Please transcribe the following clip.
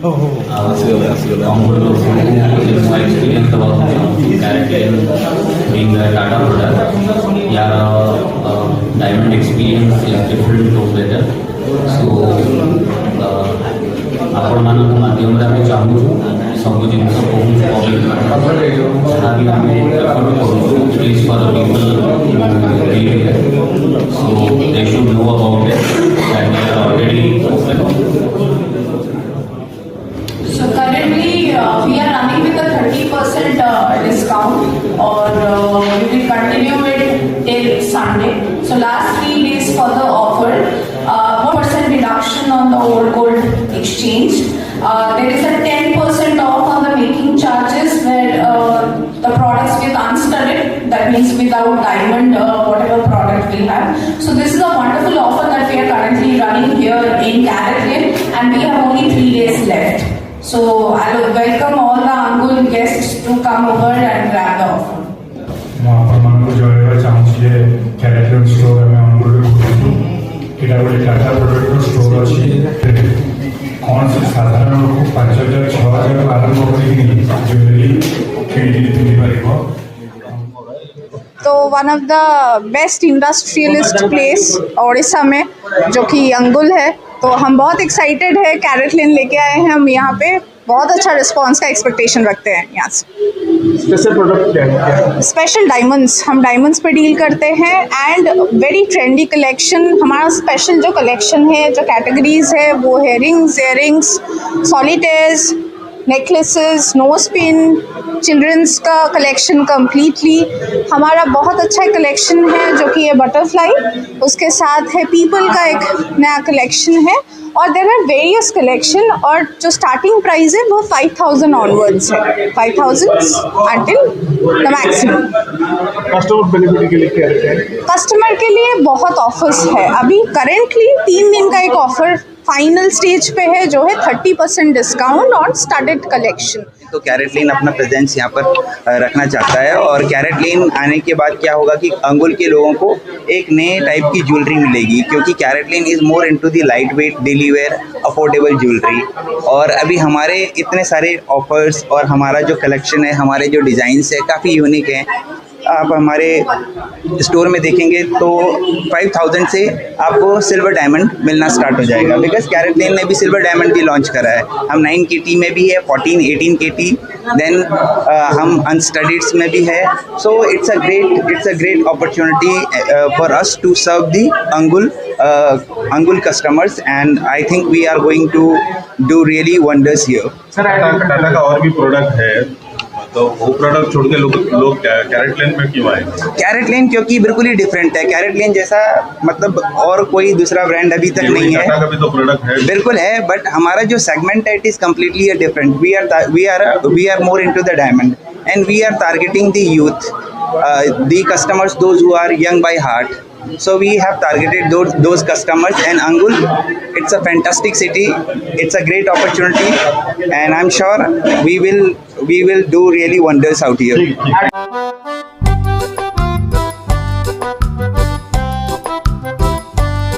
Angul is my experience about CaratLane being the Tata product. Yeah, diamond experience is different together. So ଆପଣମାନଙ୍କ ମାଧ୍ୟମରେ ଆମେ ଚାହୁଁଛୁ ସବୁ ଜିନିଷ ବହୁତ ଯାହା ବି ଆମେ ରେକର୍ଡ କରୁଛୁ please for people so they should know about it that we are already open. So currently we are running with a 30% discount or we will continue it till Sunday. So last 3 days for the offer, 1% reduction on the old gold exchange. There is a 10% off on the making charges where the products with unstudded, that means without diamond, whatever product we have. So this is a wonderful offer that we are currently running here in CaratLane, and we have only 3 days left. So I will welcome all the Angul guests to come over and grab the offer. ମୁଁ ଆପଣମାନଙ୍କୁ ଜଣାଇବା ଚାହୁଁଛି ଯେ CaratLane store ଆମେ ଅନୁଗୁଳରେ ଖୋଲିଛୁ। ଏଇଟା ଗୋଟେ Tata ପ୍ରଡକ୍ଟର store ଅଛି। କ'ଣ ସେ ସାଧାରଣ ଲୋକ 5,000 6,000 ଆରମ୍ଭ କରିକି ଜୁଏଲାରୀ କିଣିକି ପିନ୍ଧିପାରିବ। तो one of the best industrialist place Odisha में जो कि अंगुल है, तो हम बहुत एक्साइटेड है। CaratLane लेके आए हैं हम यहाँ पे, बहुत अच्छा रिस्पांस का एक्सपेक्टेशन रखते हैं यहाँ से। स्पेशल प्रोडक्ट क्या है? स्पेशल डायमंड्स, हम डायमंड्स पे डील करते हैं एंड वेरी ट्रेंडी कलेक्शन। हमारा स्पेशल जो कलेक्शन है, जो कैटेगरीज है, वो है rings, earrings, solitaires, necklaces, nose pin, children's का कलेक्शन कम्प्लीटली। हमारा बहुत अच्छा कलेक्शन है जो कि ये बटरफ्लाई, उसके साथ है पीपल का एक नया कलेक्शन है, और देयर आर वेरियस कलेक्शन। और जो स्टार्टिंग प्राइस है वो 5,000 ऑनवर्ड्स है, 5,000 until the maximum. Customer benefit के लिए क्या है? कस्टमर के लिए बहुत ऑफर्स है। अभी करेंटली 3 दिन का एक ऑफर फाइनल स्टेज पे है जो है 30% डिस्काउंट ऑन स्टार्टेड कलेक्शन। तो CaratLane अपना प्रेजेंस यहाँ पर रखना चाहता है, और CaratLane आने के बाद क्या होगा कि अंगुल के लोगों को एक नए टाइप की ज्वेलरी मिलेगी, क्योंकि CaratLane is more into the light weight daily wear affordable jewellery. और अभी हमारे इतने सारे ऑफर्स और हमारा जो कलेक्शन है, हमारे जो डिज़ाइंस है काफ़ी यूनिक हैं। आप हमारे स्टोर में देखेंगे तो 5,000 से आपको सिल्वर डायमंड मिलना स्टार्ट हो जाएगा, बिकॉज CaratLane ने भी सिल्वर डायमंड भी लॉन्च करा है। हम 9 KT में भी है, 14, 18 KT, देन हम अनस्टडीड्स में भी है। So it's a great opportunity for us to serve the Angul customers, and I think we are going to do really wonders here. Sir Tata का और भी प्रोडक्ट है, तो वो प्रोडक्ट छोड़ के लोग CaratLane में क्यों आए? CaratLane क्योंकि बिल्कुल ही डिफरेंट है। CaratLane जैसा मतलब और कोई दूसरा ब्रांड अभी तक नहीं है। टाटा का भी तो प्रोडक्ट है, बिल्कुल है, बट हमारा जो सेगमेंट है it is completely different. We are more into the diamond, and we are targeting the youth, the customers those who are young by heart. So we have targeted those customers, and Angul, it's a fantastic city, it's a great opportunity, and I'm sure we will do really wonders out here.